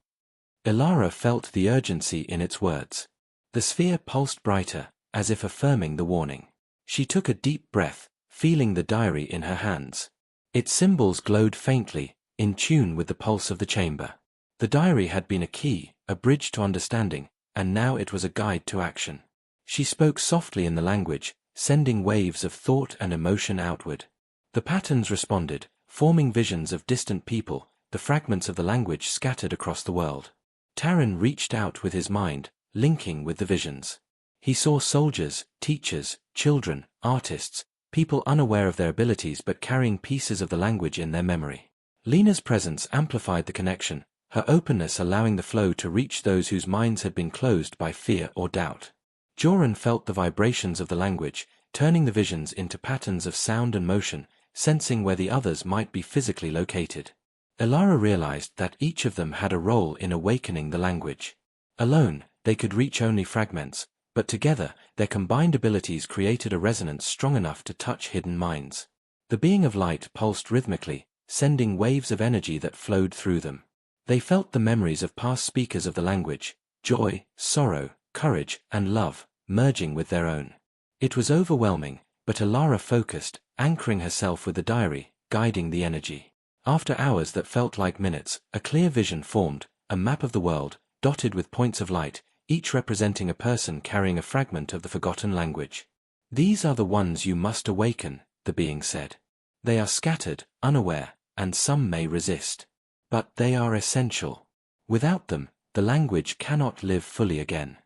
Elara felt the urgency in its words. The sphere pulsed brighter, as if affirming the warning. She took a deep breath, feeling the diary in her hands. Its symbols glowed faintly, in tune with the pulse of the chamber. The diary had been a key, a bridge to understanding, and now it was a guide to action. She spoke softly in the language, sending waves of thought and emotion outward. The patterns responded, forming visions of distant people, the fragments of the language scattered across the world. Taryn reached out with his mind, linking with the visions. He saw soldiers, teachers, children, artists, people unaware of their abilities but carrying pieces of the language in their memory. Lena's presence amplified the connection, her openness allowing the flow to reach those whose minds had been closed by fear or doubt. Joran felt the vibrations of the language, turning the visions into patterns of sound and motion, sensing where the others might be physically located. Elara realized that each of them had a role in awakening the language. Alone, they could reach only fragments, but together, their combined abilities created a resonance strong enough to touch hidden minds. The being of light pulsed rhythmically, sending waves of energy that flowed through them. They felt the memories of past speakers of the language, joy, sorrow, courage, and love, merging with their own. It was overwhelming, but Elara focused, anchoring herself with the diary, guiding the energy. After hours that felt like minutes, a clear vision formed, a map of the world, dotted with points of light, each representing a person carrying a fragment of the forgotten language. "These are the ones you must awaken," the being said. "They are scattered, unaware, and some may resist. But they are essential. Without them, the language cannot live fully again."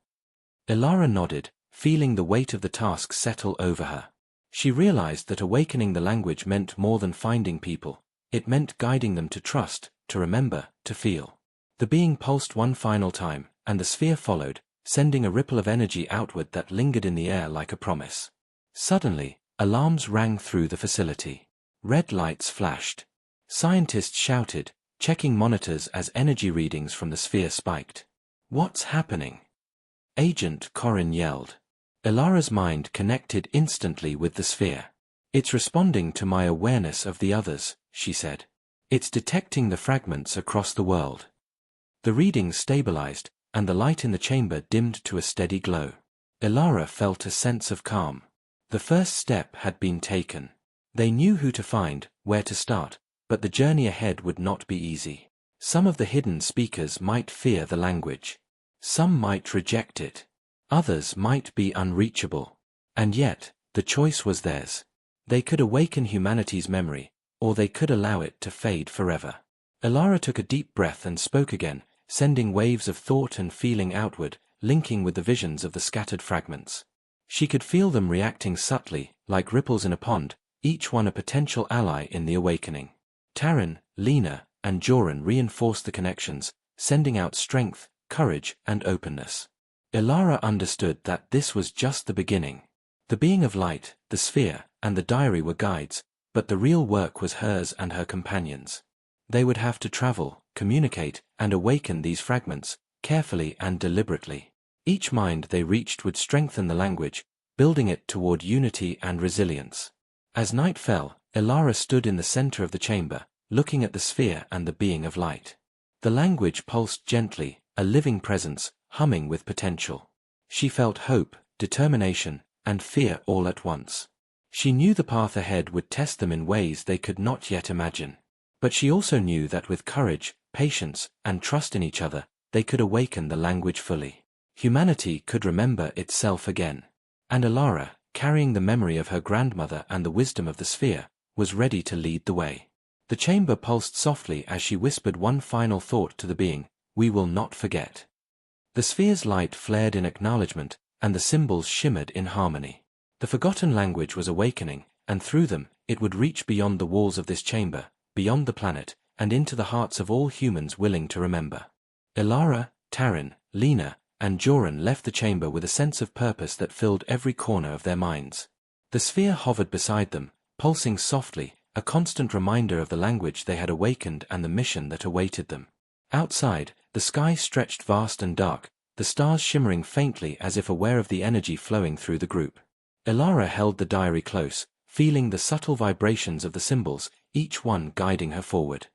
Elara nodded, feeling the weight of the task settle over her. She realized that awakening the language meant more than finding people. It meant guiding them to trust, to remember, to feel. The being pulsed one final time, and the sphere followed, sending a ripple of energy outward that lingered in the air like a promise. Suddenly, Alarms rang through the facility. Red lights flashed. Scientists shouted, checking monitors as energy readings from the sphere spiked. "What's happening?" Agent Corin yelled. Ilara's mind connected instantly with the sphere. "It's responding to my awareness of the others," she said. "It's detecting the fragments across the world." The readings stabilized, and the light in the chamber dimmed to a steady glow. Ilara felt a sense of calm. The first step had been taken. They knew who to find, where to start, but the journey ahead would not be easy. Some of the hidden speakers might fear the language. Some might reject it. Others might be unreachable. And yet, the choice was theirs. They could awaken humanity's memory, or they could allow it to fade forever. Ilara took a deep breath and spoke again, sending waves of thought and feeling outward, linking with the visions of the scattered fragments. She could feel them reacting subtly, like ripples in a pond, each one a potential ally in the awakening. Taryn, Lena, and Joran reinforced the connections, sending out strength, courage, and openness. Ilara understood that this was just the beginning. The being of light, the sphere, and the diary were guides, but the real work was hers and her companions. They would have to travel, communicate, and awaken these fragments, carefully and deliberately. Each mind they reached would strengthen the language, building it toward unity and resilience. As night fell, Ilara stood in the center of the chamber, looking at the sphere and the being of light. The language pulsed gently, a living presence, humming with potential. She felt hope, determination, and fear all at once. She knew the path ahead would test them in ways they could not yet imagine. But she also knew that with courage, patience, and trust in each other, they could awaken the language fully. Humanity could remember itself again. And Ilara, carrying the memory of her grandmother and the wisdom of the sphere, was ready to lead the way. The chamber pulsed softly as she whispered one final thought to the being, "We will not forget." The sphere's light flared in acknowledgement, and the symbols shimmered in harmony. The forgotten language was awakening, and through them, it would reach beyond the walls of this chamber, beyond the planet, and into the hearts of all humans willing to remember. Ilara, Taryn, Lena, and Joran left the chamber with a sense of purpose that filled every corner of their minds. The sphere hovered beside them, pulsing softly, a constant reminder of the language they had awakened and the mission that awaited them. Outside, the sky stretched vast and dark, the stars shimmering faintly as if aware of the energy flowing through the group. Ilara held the diary close, feeling the subtle vibrations of the symbols, each one guiding her forward.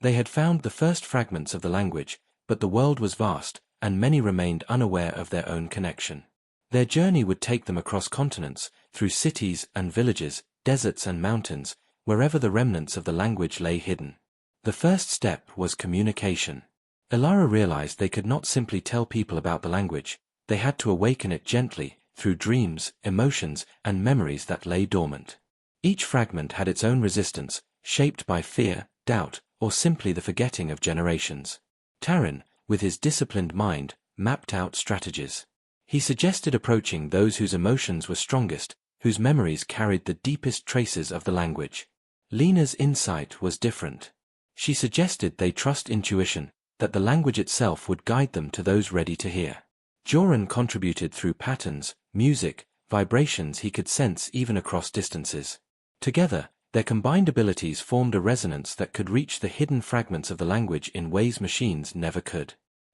They had found the first fragments of the language, but the world was vast, and many remained unaware of their own connection. Their journey would take them across continents, through cities and villages, deserts and mountains, wherever the remnants of the language lay hidden. The first step was communication. Ilara realized they could not simply tell people about the language, they had to awaken it gently, through dreams, emotions, and memories that lay dormant. Each fragment had its own resistance, shaped by fear, doubt, or simply the forgetting of generations. Taryn, with his disciplined mind, mapped out strategies. He suggested approaching those whose emotions were strongest, whose memories carried the deepest traces of the language. Lena's insight was different. She suggested they trust intuition, that the language itself would guide them to those ready to hear. Joran contributed through patterns, music, vibrations he could sense even across distances. Together, their combined abilities formed a resonance that could reach the hidden fragments of the language in ways machines never could.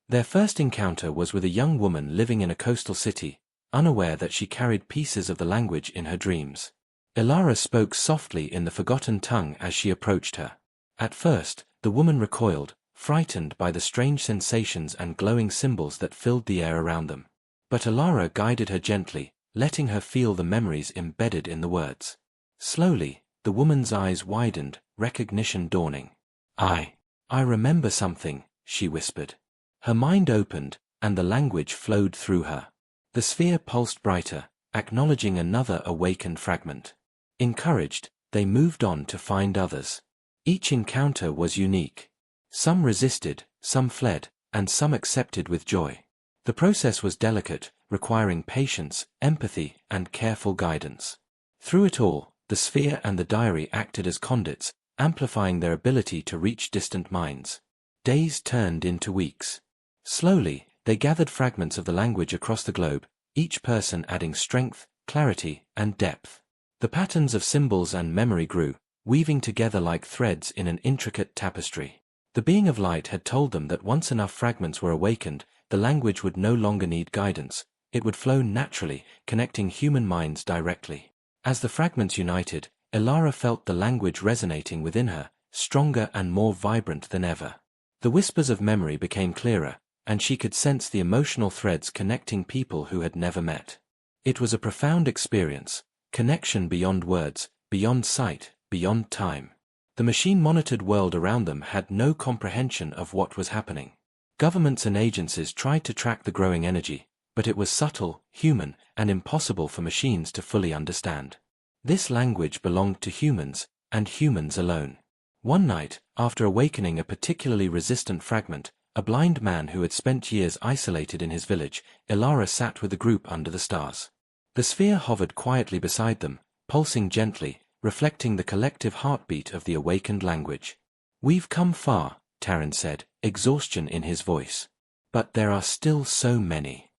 Their first encounter was with a young woman living in a coastal city, unaware that she carried pieces of the language in her dreams. Ilara spoke softly in the forgotten tongue as she approached her. At first, the woman recoiled, frightened by the strange sensations and glowing symbols that filled the air around them. But Ilara guided her gently, letting her feel the memories embedded in the words. Slowly, the woman's eyes widened, recognition dawning. I remember something," she whispered. Her mind opened, and the language flowed through her. The sphere pulsed brighter, acknowledging another awakened fragment. Encouraged, they moved on to find others. Each encounter was unique. Some resisted, some fled, and some accepted with joy. The process was delicate, requiring patience, empathy, and careful guidance. Through it all, the sphere and the diary acted as conduits, amplifying their ability to reach distant minds. Days turned into weeks. Slowly, they gathered fragments of the language across the globe, each person adding strength, clarity, and depth. The patterns of symbols and memory grew, weaving together like threads in an intricate tapestry. The being of light had told them that once enough fragments were awakened, the language would no longer need guidance. It would flow naturally, connecting human minds directly. As the fragments united, Elara felt the language resonating within her, stronger and more vibrant than ever. The whispers of memory became clearer, and she could sense the emotional threads connecting people who had never met. It was a profound experience, connection beyond words, beyond sight, beyond time. The machine-monitored world around them had no comprehension of what was happening. Governments and agencies tried to track the growing energy, but it was subtle, human, and impossible for machines to fully understand. This language belonged to humans, and humans alone. One night, after awakening a particularly resistant fragment, a blind man who had spent years isolated in his village, Elara sat with the group under the stars. The sphere hovered quietly beside them, pulsing gently, reflecting the collective heartbeat of the awakened language. "We've come far," Taran said, exhaustion in his voice. "But there are still so many."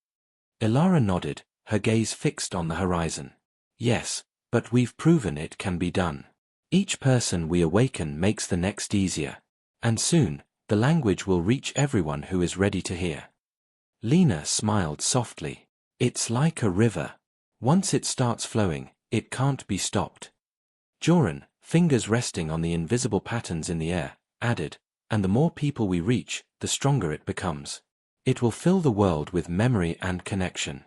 Elara nodded, her gaze fixed on the horizon. "Yes, but we've proven it can be done. Each person we awaken makes the next easier. And soon, the language will reach everyone who is ready to hear." Lena smiled softly. "It's like a river. Once it starts flowing, it can't be stopped." Joran, fingers resting on the invisible patterns in the air, added, "And the more people we reach, the stronger it becomes. It will fill the world with memory and connection."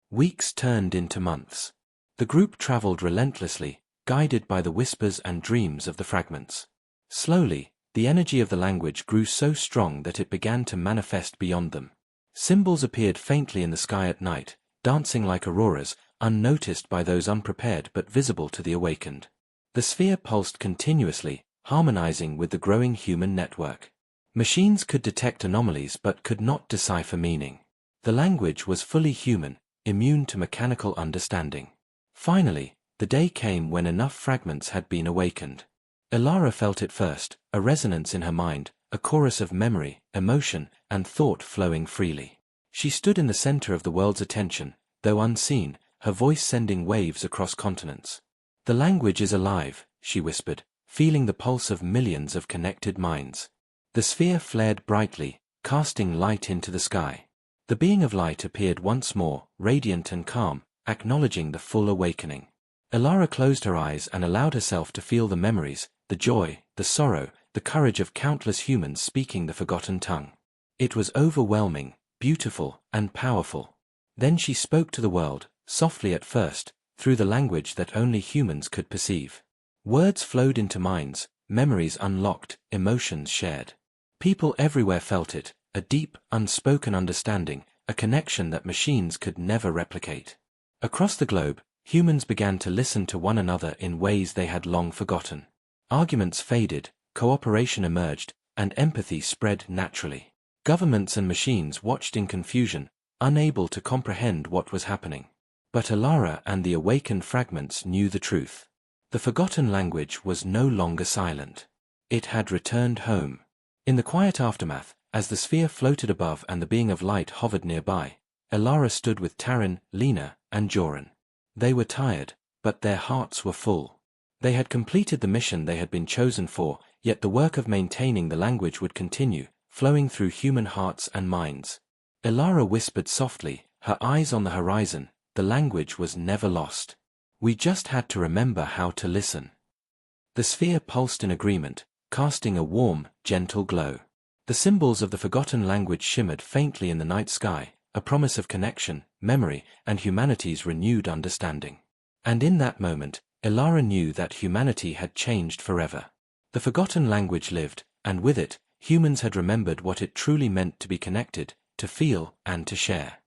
Weeks turned into months. The group traveled relentlessly, guided by the whispers and dreams of the fragments. Slowly, the energy of the language grew so strong that it began to manifest beyond them. Symbols appeared faintly in the sky at night, dancing like auroras, unnoticed by those unprepared but visible to the awakened. The sphere pulsed continuously, harmonizing with the growing human network. Machines could detect anomalies but could not decipher meaning. The language was fully human, immune to mechanical understanding. Finally, the day came when enough fragments had been awakened. Elara felt it first, a resonance in her mind, a chorus of memory, emotion, and thought flowing freely. She stood in the center of the world's attention, though unseen, her voice sending waves across continents. "The language is alive," she whispered, feeling the pulse of millions of connected minds. The sphere flared brightly, casting light into the sky. The being of light appeared once more, radiant and calm, acknowledging the full awakening. Elara closed her eyes and allowed herself to feel the memories, the joy, the sorrow, the courage of countless humans speaking the forgotten tongue. It was overwhelming, beautiful, and powerful. Then she spoke to the world, softly at first, through the language that only humans could perceive. Words flowed into minds, memories unlocked, emotions shared. People everywhere felt it, a deep, unspoken understanding, a connection that machines could never replicate. Across the globe, humans began to listen to one another in ways they had long forgotten. Arguments faded, cooperation emerged, and empathy spread naturally. Governments and machines watched in confusion, unable to comprehend what was happening. But Elara and the awakened fragments knew the truth. The forgotten language was no longer silent. It had returned home. In the quiet aftermath, as the sphere floated above and the being of light hovered nearby, Elara stood with Taran, Lena, and Joran. They were tired, but their hearts were full. They had completed the mission they had been chosen for, yet the work of maintaining the language would continue, flowing through human hearts and minds. Elara whispered softly, her eyes on the horizon, the language was never lost. We just had to remember how to listen. The sphere pulsed in agreement, casting a warm, gentle glow. The symbols of the forgotten language shimmered faintly in the night sky, a promise of connection, memory, and humanity's renewed understanding. And in that moment, Elara knew that humanity had changed forever. The forgotten language lived, and with it, humans had remembered what it truly meant to be connected, to feel, and to share.